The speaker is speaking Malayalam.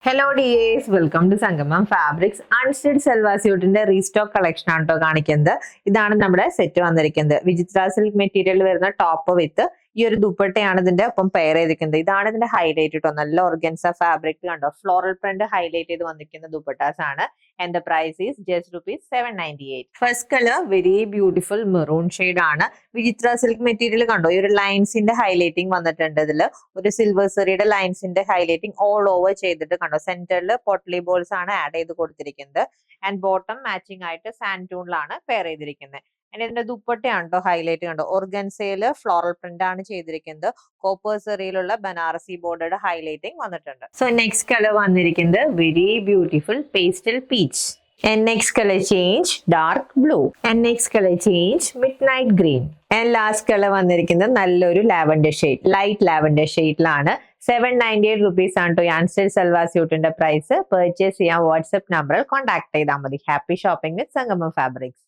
ഹലോ ഡിയേഴ്സ്, വെൽക്കം ടു സംഗമം ഫാബ്രിക്സ്. അൺസ്റ്റിഡ് സെൽവാർ സ്യൂട്ടിന്റെ റീസ്റ്റോക്ക് കളക്ഷൻ ആണ് കേട്ടോ കാണിക്കുന്നത്. ഇതാണ് നമ്മുടെ സെറ്റ് വന്നിരിക്കുന്നത്. വിചിത്ര സിൽക്ക് മെറ്റീരിയൽ വരുന്ന ടോപ്പ് വിത്ത് ഈ ഒരു ദുപ്പട്ടയാണ് ഇതിന്റെ ഒപ്പം പെയർ ചെയ്തിരിക്കുന്നത്. ഇതാണ് ഇതിന്റെ ഹൈലൈറ്റ് കേട്ടോ. നല്ല ഓർഗൻസ ഫാബ്രിക് കണ്ടോ, ഫ്ലോറൽ പ്രിന്റ് ഹൈലൈറ്റ് ചെയ്ത് വന്നിരിക്കുന്ന ദുപ്പട്ടാസ് ആണ്. And the price is just ₹798. First colour very beautiful maroon shade ആണ്. വിചിത്ര സിൽക്ക് മെറ്റീരിയൽ കണ്ടോ, ഈ ഒരു ലൈൻസിന്റെ ഹൈലൈറ്റിംഗ് വന്നിട്ടുണ്ട്. ഇതിൽ ഒരു സിൽവർ സെറിയുടെ ലൈൻസിന്റെ ഹൈലൈറ്റിംഗ് ഓൾ ഓവർ ചെയ്തിട്ട് കണ്ടോ. സെന്ററിൽ പോട്ട്ലി ബോൾസ് ആണ് ആഡ് ചെയ്ത് കൊടുത്തിരിക്കുന്നത്. ആൻഡ് ബോട്ടം മാച്ചിങ് ആയിട്ട് സാൻഡൂണിലാണ് പെയർ ചെയ്തിരിക്കുന്നത്. ആൻഡ് ഇതിന്റെ ദുപ്പട്ടയാണ് കേട്ടോ ഹൈലൈറ്റ് കണ്ടോ. ഓർഗൻസയില് ഫ്ലോറൽ പ്രിന്റ് ആണ് ചെയ്തിരിക്കുന്നത്. കോപ്പർ സെറിയിലുള്ള ബനാറസി ബോർഡറുടെ ഹൈലൈറ്റിംഗ് വന്നിട്ടുണ്ട്. സോ നെക്സ്റ്റ് കളർ വന്നിരിക്കുന്നത് very beautiful pastel peach. And next color change dark blue. And next color change midnight green. And last color വന്നിരിക്കുന്നത് നല്ലൊരു ലാവൻഡർ ഷെയ്ഡ്, ലൈറ്റ് ലാവൻഡർ ഷെയ്ഡിലാണ്. ₹798 ആണ് കേട്ടോ അൺസ്റ്റിഡ് സൽവാർ സ്യൂട്ടിന്റെ പ്രൈസ്. പർച്ചേസ് ചെയ്യാൻ വാട്സ്ആപ്പ് നമ്പറിൽ കോൺടാക്ട് ചെയ്താൽ മതി. ഹാപ്പി ഷോപ്പിംഗ് വിത്ത് സംഗമം ഫാബ്രിക്സ്.